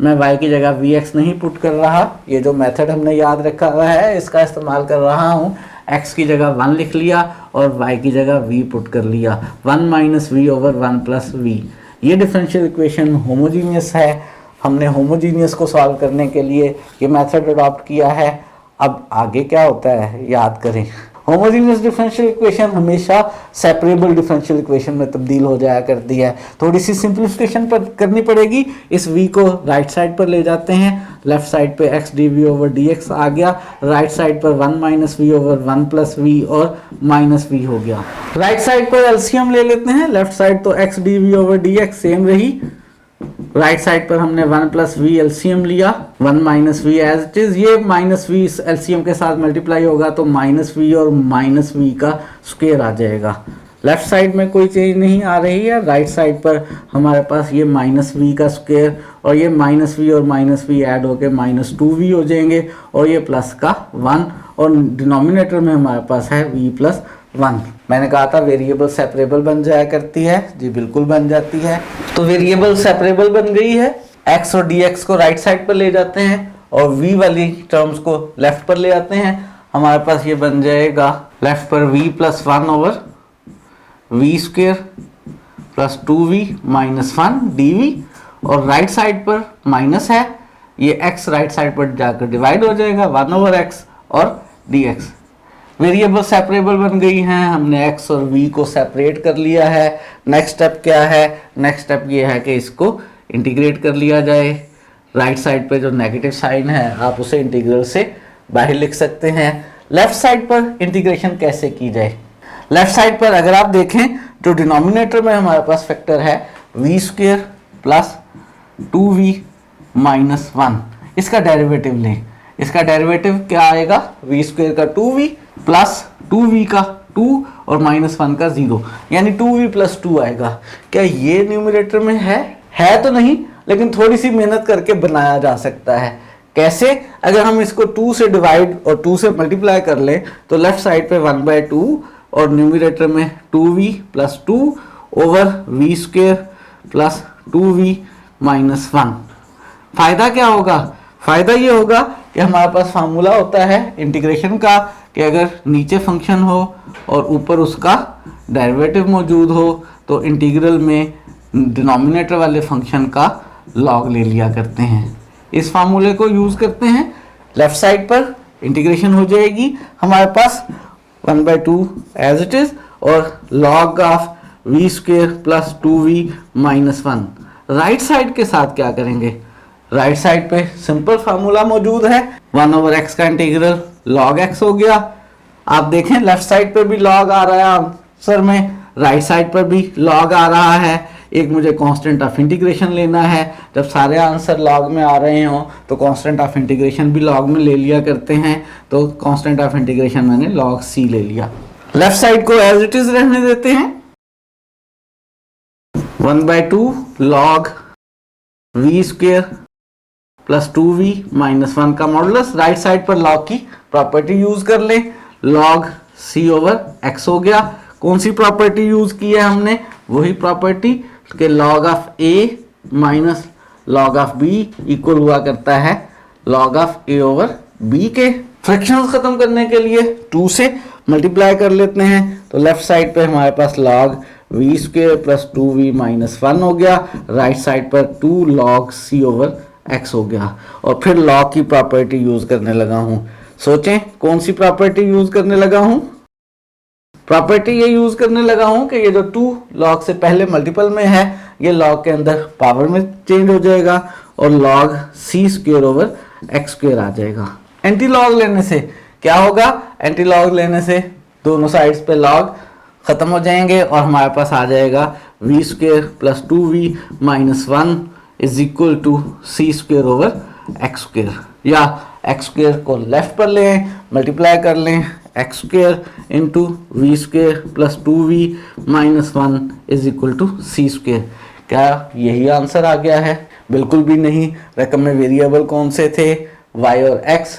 मैं y की जगह vx नहीं पुट कर रहा, ये जो मेथड हमने याद रखा हुआ है इसका इस्तेमाल कर रहा हूँ। x की जगह 1 लिख लिया और y की जगह v पुट कर लिया, 1 minus we over 1 plus v. ये डिफरेंशियल इक्वेशन होमोजीनियस है। हमने होमोजीनियस को सॉल्व करने के लिए ये मेथड अडॉप्ट किया है। अब आगे क्या होता है याद करें। होमोजीनियस डिफरेंशियल इक्वेशन हमेशा सेपरेबल डिफरेंशियल इक्वेशन में तब्दील हो जाया करती है। थोड़ी सी सिंप्लीफिकेशन पर करनी पड़ेगी। इस v को राइट साइड पर ले जाते हैं, लेफ्ट साइड पे x dv ओवर dx आ गया, राइट साइड पर 1 minus we over 1 plus V और माइनस वी हो गया। राइट साइड पर एलसीएम ले लेते हैं, लेफ्ट साइड तो x dv over dx same रही, राइट साइड पर हमने 1 प्लस वी एलसीएम लिया, 1 minus V as it is. ये माइनस वी एलसीएम के साथ मल्टीप्लाई होगा तो माइनस वी और माइनस वी का स्क्वायर आ जाएगा। लेफ्ट साइड में कोई चेंज नहीं आ रही है, राइट साइड पर हमारे पास ये माइनस वी का स्क्वायर और ये माइनस वी और माइनस वी ऐड होके माइनस 2v हो जाएंगे और ये प्लस का 1 और डिनोमिनेटर में हमारे पास है v प्लस 1। मैंने कहा था वेरिएबल सेपरेबल बन जाया करती है, जी बिल्कुल बन जाती है। तो वेरिएबल सेपरेबल बन गई है, x और dx को राइट साइड पर ले जाते हैं और v वाली टर्म्स को लेफ्ट पर ले आते हैं। हमारे पास ये बन जाएगा लेफ्ट पर v plus 1 over v square plus 2v minus 1 dv और राइट साइड पर माइनस है, ये x राइट साइड पर जाकर डिवाइड हो जाएगा 1 ओवर x और dx। वेरिएबल सेपरेबल बन गई हैं, हमने x और v को सेपरेट कर लिया है। नेक्स्ट स्टेप क्या है? नेक्स्ट स्टेप ये है कि इसको इंटीग्रेट कर लिया जाए। राइट साइड पे जो नेगेटिव साइन है आप उसे इंटीग्रल से बाहर लिख सकते हैं। लेफ्ट साइड पर इंटीग्रेशन कैसे की जाए? लेफ्ट साइड पर अगर आप देखें जो डिनोमिनेटर में हमारे पास फैक्टर है v square plus 2v minus 1, इसका डेरिवेटिव लें। इसका डेरिवेटिव क्या आएगा? v स्क्वायर का 2v प्लस 2v का 2 और माइनस 1 का 0, यानी 2v प्लस 2 आएगा। क्या ये न्यूमरेटर में है तो नहीं, लेकिन थोड़ी सी मेहनत करके बनाया जा सकता है। कैसे? अगर हम इसको 2 से डिवाइड और 2 से मल्टीप्लाई कर लें तो लेफ्ट साइड पे 1/2 और न्यूमरेटर में 2v plus 2 over v square plus 2v minus 1। फायदा क्या होगा? फायदा ये होगा कि हमारे पास फार्मूला होता है इंटीग्रेशन का कि अगर नीचे फंक्शन हो और ऊपर उसका डेरिवेटिव मौजूद हो तो इंटीग्रल में डिनोमिनेटर वाले फंक्शन का लॉग ले लिया करते हैं। इस फार्मूले को यूज करते हैं, लेफ्ट साइड पर इंटीग्रेशन हो जाएगी हमारे पास 1/2 एज इट इज और log of v square plus 2v minus 1। Right side के साथ क्या करेंगे? राइट साइड पे सिंपल फार्मूला मौजूद है, 1 ओवर x का इंटीग्रल log x हो गया। आप देखें लेफ्ट साइड पे भी log आ रहा है आंसर में, राइट साइड पर भी log आ रहा है। एक मुझे कांस्टेंट ऑफ इंटीग्रेशन लेना है, जब सारे आंसर log में आ रहे हों तो कांस्टेंट ऑफ इंटीग्रेशन भी log में ले लिया करते हैं। तो कांस्टेंट ऑफ इंटीग्रेशन मैंने log c ले लिया। लेफ्ट साइड को एज इट इज रहने देते हैं, 1/2 log v square plus 2v minus 1 का मॉडुलस। राइट साइड पर log की प्रॉपर्टी यूज कर लें, log c ओवर x हो गया। कौन सी प्रॉपर्टी यूज की है हमने? वही प्रॉपर्टी कि log of a minus log of b equal हुआ करता है log of a over b के। फ्रैक्शंस खत्म करने के लिए 2 से मल्टीप्लाई कर लेते हैं तो लेफ्ट साइड पे हमारे पास log v square plus 2v minus 1 हो गया, राइट साइड पर 2 log c ओवर x हो गया। और फिर log की प्रॉपर्टी यूज करने लगा हूं। सोचें कौन सी प्रॉपर्टी यूज करने लगा हूं? प्रॉपर्टी ये यूज करने लगा हूं कि ये जो 2 log से पहले मल्टीपल में है ये log के अंदर पावर में चेंज हो जाएगा और log c square over x square आ जाएगा। एंटी लॉग लेने से क्या होगा, एंटी लॉग लेने से दोनों साइड्स पे log खत्म हो जाएंगे और हमारे पास आ जाएगा v square plus 2v minus 1 is equal to c square over x square, या x स्क्वायर को लेफ्ट पर लें, मल्टीप्लाई कर लें x square into v square plus 2v minus 1 is equal to c square. क्या यही आंसर आ गया है? बिल्कुल भी नहीं। रकम में वेरिएबल कौन से थे? y और x।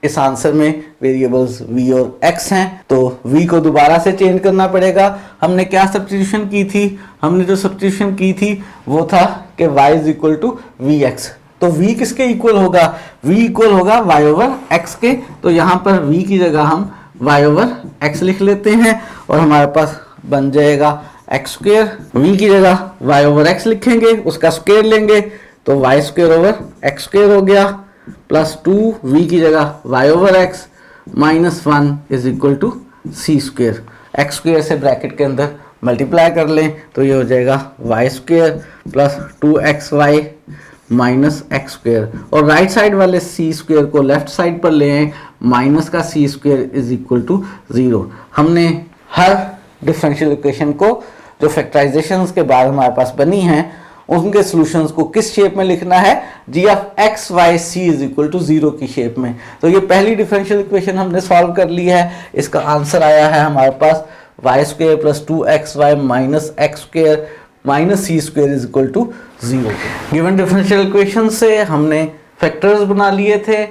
इस आंसर में वेरिएबल्स v और x हैं, तो v को दोबारा से चेंज करना पड़ेगा। हमने क्या सब्स्टिट्यूशन की थी? हमने जो सब्स्टिट्यूशन की थी वो था कि y is equal to v x. तो v किसके इक्वल होगा? v इक्वल होगा y ओवर x के। तो यहाँ पर v की जगह हम y ओवर x लिख लेते हैं और हमारे पास बन जाएगा एक्स स्क्वेयर। v की जगह y ओवर x लिखेंगे, उसका स्क्वेयर लेंगे तो y square over x square हो गया, प्लस 2v की जगह y over x minus 1 is equal to c square. X square से ब्रैकेट के अंदर मल्टीप्लाई कर लें तो ये हो जाएगा y square plus 2xy minus X square, और राइट साइड वाले सी स्क्वेयर को लेफ्ट साइड पर ले आए, माइनस का सी स्क्वेयर इज इक्वल टू 0। हमने हर डिफरेंशियल इक्वेशन को जो फैक्टराइजेशंस के बाद हमारे पास बनी हैं उनके सॉल्यूशंस को किस शेप में लिखना है? G of x Y C is equal to 0 की शेप में। तो ये पहली डिफरेंशियल इक्वेशन हमने सॉल्व कर ली है। इसका आंसर आया है हमारे पास Y square plus 2xy minus X square minus C square is equal to 0। Given differential equation से हमने फैक्टर्स बना लिए थे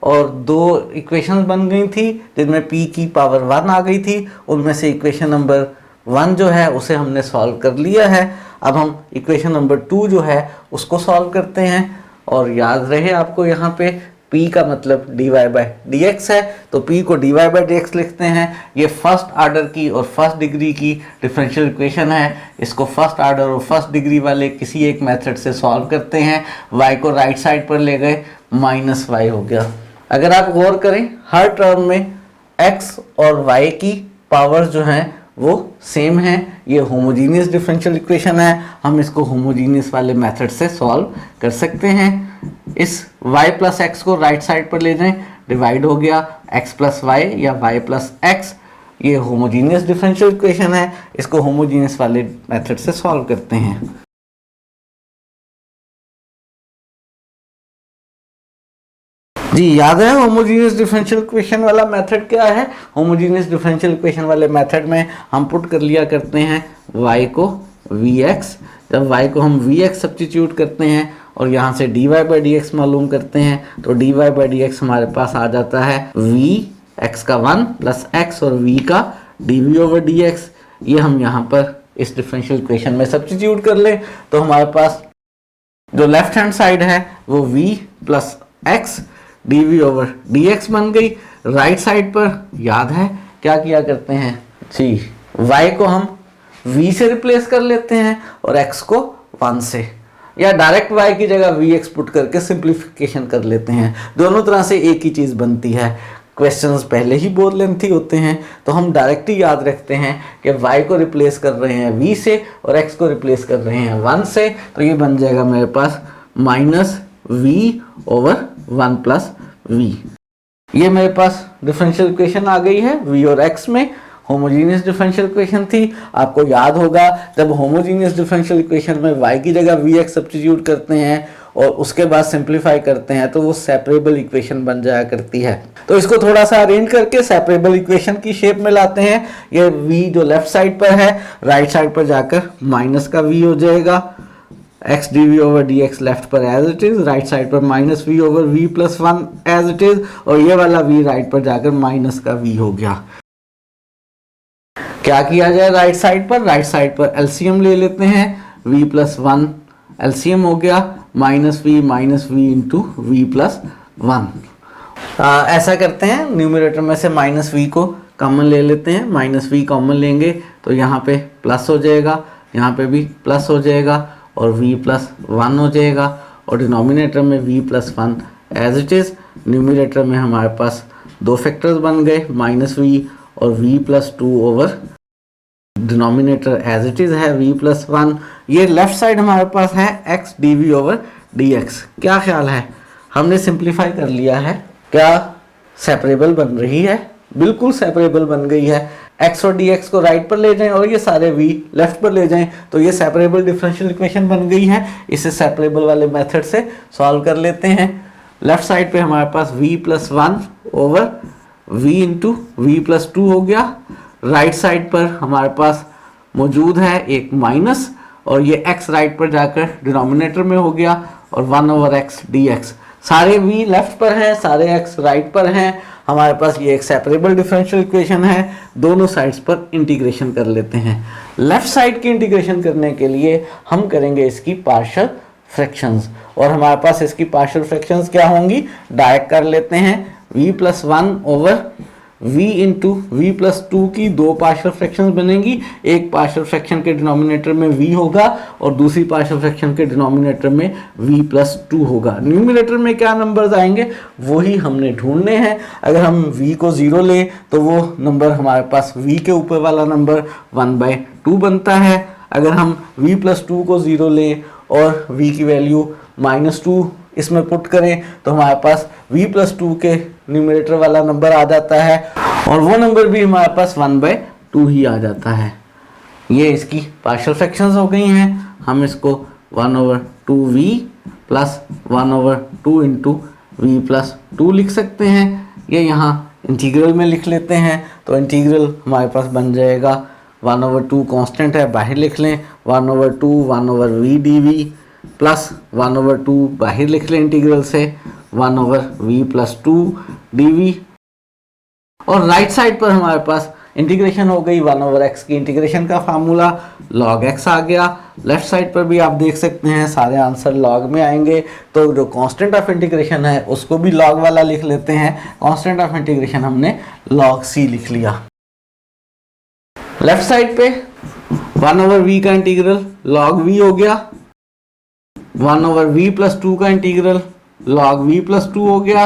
और दो इक्वेशंस बन गई थी जिनमें p की पावर 1 आ गई थी। उनमें से इक्वेशन नंबर 1 जो है उसे हमने सॉल्व कर लिया है। अब हम इक्वेशन नंबर 2 जो है उसको सॉल्व करते हैं, और याद रहे आपको यहाँ पे p का मतलब dy बाई dx है, तो p को dy बाई dx लिखते हैं। ये फर्स्ट आर्डर की और फर्स्ट डिग्री की डिफरेंशियल इक्वेशन है। इसको फर्स्ट आर्डर और फर्स्ट डिग्री वाले किसी एक मेथड से सॉल्व करते हैं। y को राइट साइड पर ले गए, माइनस y हो गया। अगर आप गौर करें हर टर्म में x और y की पावर्स जो हैं वो सेम है। ये होमोजीनियस डिफरेंशियल इक्वेशन है, हम इसको होमोजीनियस वाले मेथड से सॉल्व कर सकते हैं। इस y प्लस एक्स को राइट साइड पर ले जाएं, डिवाइड हो गया x प्लस वाई या y प्लस एक्स। ये होमोजीनियस डिफरेंशियल इक्वेशन है, इसको होमोजीनियस वाले मेथड से सॉल्व करते हैं। जी याद है होमोजीनियस डिफरेंशियल इक्वेशन वाला मेथड क्या है? होमोजीनियस डिफरेंशियल इक्वेशन वाले मेथड में हम पुट कर लिया करते हैं y को vx। जब y को हम vx सब्स्टिट्यूट करते हैं और यहाँ से dy बाई dx मालूम करते हैं तो dy बाई dx हमारे पास आ जाता है v x का 1 प्लस x और v का dv ओवर dx। ये हम यहाँ पर इस डिफरेंशियल इक्वेशन में सब्स्टिट्यूट कर लें तो हमारे पास जो लेफ्ट हैंड साइड है वो v plus x dv over dx बन गई। राइट साइड पर याद है क्या किया करते हैं जी, y को हम v से रिप्लेस कर लेते हैं और x को 1 से, या डायरेक्ट y की जगह vx पुट करके सिंप्लीफिकेशन कर लेते हैं। दोनों तरह से एक ही चीज़ बनती है। क्वेश्चंस पहले ही बहुत लेंथी होते हैं तो हम डायरेक्ट ही याद रखते हैं कि y को रिप्लेस कर रहे हैं v से और x को रिप्लेस कर रहे हैं 1 से, तो ये बन जाएगा मेरे पास minus v over 1 plus v। ये मेरे पास डिफरेंशियल इक्वेशन आ गई है v और x में। होमोजीनियस डिफरेंशियल इक्वेशन थी, आपको याद होगा जब होमोजीनियस डिफरेंशियल इक्वेशन में y की जगह vx सब्स्टिट्यूट करते हैं और उसके बाद सिंप्लीफाई करते हैं तो वो सेपरेबल इक्वेशन बन जाया करती है। तो इसको थोड़ा सा अरेंज करके सेपरेबल इक्वेशन की शेप में लाते हैं। ये v जो लेफ्ट साइड पर है राइट साइड पर जाकर माइनस का v हो जाएगा, x dv over dx left पर as it is, right side पर minus v over v plus 1 as it is, और ये वाला v राइट पर जाकर माइनस का v हो गया। क्या किया जाए राइट साइड पर एलसीएम ले लेते हैं, v प्लस 1 एलसीएम हो गया minus v into v plus 1। ऐसा करते हैं, न्यूमरेटर में से माइनस v को कॉमन ले लेते हैं, माइनस v कॉमन लेंगे तो यहाँ पे प्लस हो जाएगा, यहाँ पे भी प्लस हो जाएगा और v प्लस 1 हो जाएगा, और डिनोमिनेटर में v plus 1 as it is. Numerator में हमारे पास दो फैक्टर्स बन गए, माइनस v और v plus 2 over denominator as it is है v प्लस 1। ये लेफ्ट साइड हमारे पास है x dv ओवर dx। क्या ख्याल है, हमने सिंप्लीफाई कर लिया है, क्या सेपरेबल बन रही है? बिल्कुल सेपरेबल बन गई है। x और dx को राइट पर ले जाएं और ये सारे v लेफ्ट पर ले जाएं तो ये सेपरेबल डिफरेंशियल इक्वेशन बन गई है। इसे सेपरेबल वाले मेथड से सॉल्व कर लेते हैं। लेफ्ट साइड पे हमारे पास v+1 over v into v+2 हो गया। राइट साइड पर हमारे पास मौजूद है एक माइनस और ये x राइट पर जाकर डिनोमिनेटर में हो गया और 1/x dx। सारे v लेफ्ट पर हैं, सारे x राइट पर हैं। हमारे पास ये एक सेपरेबल डिफरेंशियल इक्वेशन है। दोनों साइड्स पर इंटीग्रेशन कर लेते हैं। लेफ्ट साइड की इंटीग्रेशन करने के लिए हम करेंगे इसकी पार्शियल फ्रैक्शंस और हमारे पास इसकी पार्शियल फ्रैक्शंस क्या होंगी, डायरेक्ट कर लेते हैं। v+1 over v into v+2 की दो पार्शियल फ्रैक्शंस बनेंगी। एक पार्शियल फ्रैक्शन के डिनोमिनेटर में v होगा और दूसरी पार्शियल फ्रैक्शन के डिनोमिनेटर में v+2 होगा। न्यूमिनेटर में क्या नंबर्स आएंगे वही हमने ढूंढने हैं। अगर हम v को 0 ले तो वो नंबर हमारे पास v के ऊपर वाला नंबर 1/2 बनता है। अगर हम v+2 को 0 लें और v की वैल्यू -2 इसमें पुट करें तो हमारे पास v+2 के न्यूमरेटर वाला नंबर आ जाता है और वो नंबर भी हमारे पास 1/2 ही आ जाता है। ये इसकी पार्शियल फ्रैक्शंस हो गई हैं। हम इसको 1/2v प्लस 1/2 इंटू v+2 लिख सकते हैं। ये यहाँ इंटीग्रल में लिख लेते हैं तो इंटीग्रल हमारे पास बन जाएगा 1/2 कांस्टेंट है, बाहर लिख लें 1/2 1/v dv प्लस 1/2 बाहर लिख लें इंटीग्रल से 1/v+2 dv। और राइट साइड पर हमारे पास इंटीग्रेशन हो गई 1/x की इंटीग्रेशन का फार्मूला log x आ गया। लेफ्ट साइड पर भी आप देख सकते हैं सारे आंसर log में आएंगे तो जो कांस्टेंट ऑफ इंटीग्रेशन है उसको भी log वाला लिख लेते हैं। कांस्टेंट ऑफ इंटीग्रेशन हमने log c लिख लिया। लेफ्ट साइड पे 1/v का इंटीग्रल log v हो गया, 1/v+2 का इंटीग्रल log v+2 हो गया।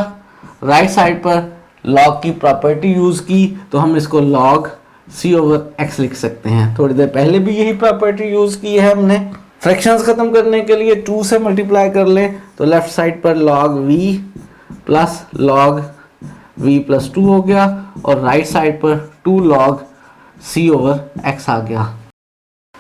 राइट साइड पर log की प्रॉपर्टी यूज की तो हम इसको log c/x लिख सकते हैं। थोड़ी देर पहले भी यही प्रॉपर्टी यूज की है हमने। फ्रैक्शंस खत्म करने के लिए 2 से मल्टीप्लाई कर लें तो लेफ्ट साइड पर log v plus log v+2 हो गया और राइट साइड पर 2 log c/x आ गया।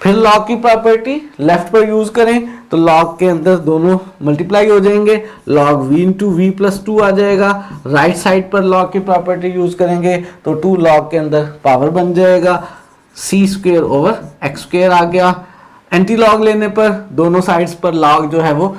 फिर log की प्रॉपर्टी लेफ्ट पर यूज करें तो log के अंदर दोनों मल्टीप्लाई हो जाएंगे, log v इंटू v+2 आ जाएगा। राइट साइड पर log की प्रॉपर्टी यूज करेंगे तो 2 log के अंदर पावर बन जाएगा, c²/x² आ गया। एंटी log लेने पर दोनों साइड्स पर log जो है वो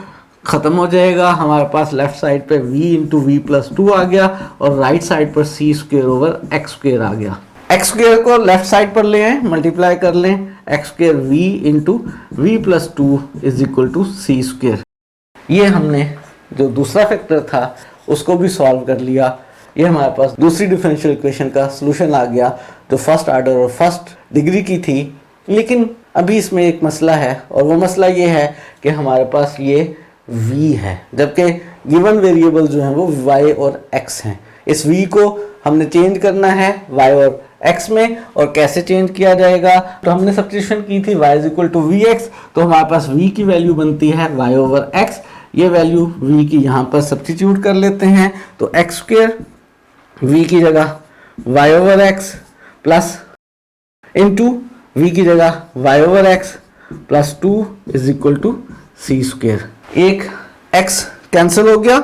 खत्म हो जाएगा। हमारे पास लेफ्ट साइड पे v इंटू v+2 आ गया और राइट साइड पर c²/x² आ गया। x² को लेफ्ट साइड पर ले आए, मल्टीप्लाई कर लें, x² v into v+2 is equal to c²। ये हमने जो दूसरा फैक्टर था उसको भी सॉल्व कर लिया। ये हमारे पास दूसरी डिफरेंशियल इक्वेशन का सॉल्यूशन आ गया जो फर्स्ट ऑर्डर और फर्स्ट डिग्री की थी। लेकिन अभी इसमें एक मसला है और वो मसला ये है कि हमारे पास ये v है जबकि गिवन वेरिएबल जो हैं वो y और x हैं। इस v को हमने चेंज करना है y और x में, और कैसे चेंज किया जाएगा तो हमने सब्स्टिट्यूशन की थी y is equal to vx तो हमारे पास v की वैल्यू बनती है y/x। ये वैल्यू v की यहाँ पर सब्स्टिट्यूट कर लेते हैं तो x² v की जगह y/x प्लस इंटू v की जगह y/x plus 2 is equal to c²। एक x कैंसिल हो गया,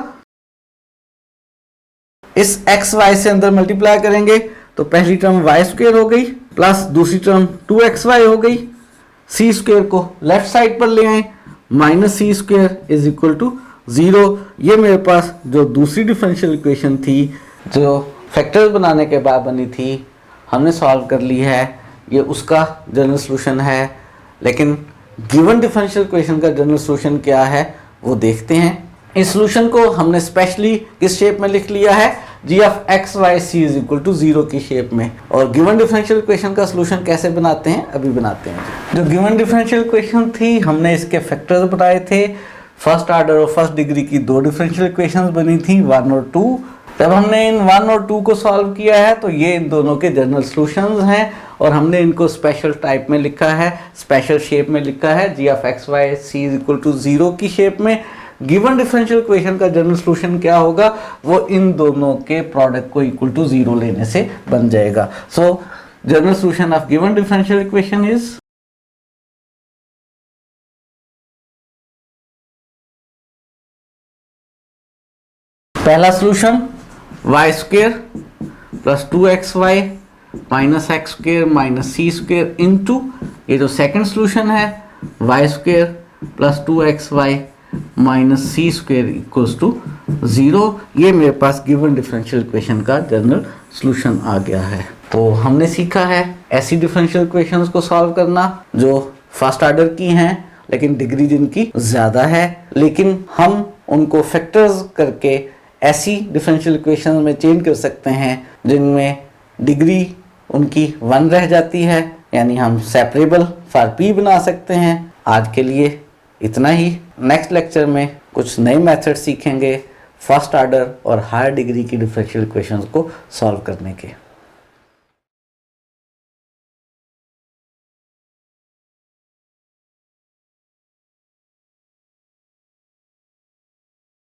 इस x y से अंदर मल्टीप्लाई करेंगे तो पहली टर्म y² हो गई प्लस दूसरी टर्म 2xy हो गई। c² को लेफ्ट साइड पर ले आए, -c² इज इक्वल टू 0। ये मेरे पास जो दूसरी डिफरेंशियल इक्वेशन थी जो फैक्टर्स बनाने के बाद बनी थी हमने सॉल्व कर ली है। ये उसका जनरल सॉल्यूशन है, लेकिन गिवन डिफरेंशियल इक्वेशन का जनरल सॉल्यूशन क्या है वो देखते हैं। इस सॉल्यूशन को हमने स्पेशली किस शेप में लिख लिया है, g(x, y, c) is equal to 0 की शेप में। और गिवन डिफरेंशियल इक्वेशन का सॉल्यूशन कैसे बनाते हैं अभी बनाते हैं। जो गिवन डिफरेंशियल इक्वेशन थी हमने इसके फैक्टर्स बताए थे। फर्स्ट ऑर्डर और फर्स्ट डिग्री की दो डिफरेंशियल इक्वेशंस बनी थी 1 और 2। जब हमने इन 1 और 2 को सॉल्व किया है तो ये इन दोनों के जनरल सॉल्यूशंस हैं और हमने इनको स्पेशल टाइप में लिखा है, स्पेशल शेप में लिखा है, g(x, y, c) is equal to 0 की शेप में। गिवन डिफरेंशियल इक्वेशन का जनरल सॉल्यूशन क्या होगा, वो इन दोनों के प्रोडक्ट को इक्वल टू 0 लेने से बन जाएगा। So general solution of given differential equation is पहला solution Y square plus 2xy minus X square minus C square into ये जो सेकंड सॉल्यूशन है Y square plus 2xy minus C square equals to 0। ये मेरे पास given differential equation का general solution आ गया है। तो हमने सीखा है ऐसी डिफरेंशियल इक्वेशंस को सॉल्व करना जो फर्स्ट ऑर्डर की हैं लेकिन डिग्री जिनकी ज़्यादा है, लेकिन हम उनको फैक्टर्स करके ऐसी डिफरेंशियल इक्वेशन में चेंज कर सकते हैं जिनमें डिग्री उनकी 1 रह जाती है, यानी हम सेपरेबल फॉर पी बना सकते हैं। आज के लिए इतना ही। नेक्स्ट लेक्चर में कुछ नए मेथड सीखेंगे फर्स्ट ऑर्डर और हायर डिग्री की डिफरेंशियल इक्वेशंस को सॉल्व करने के।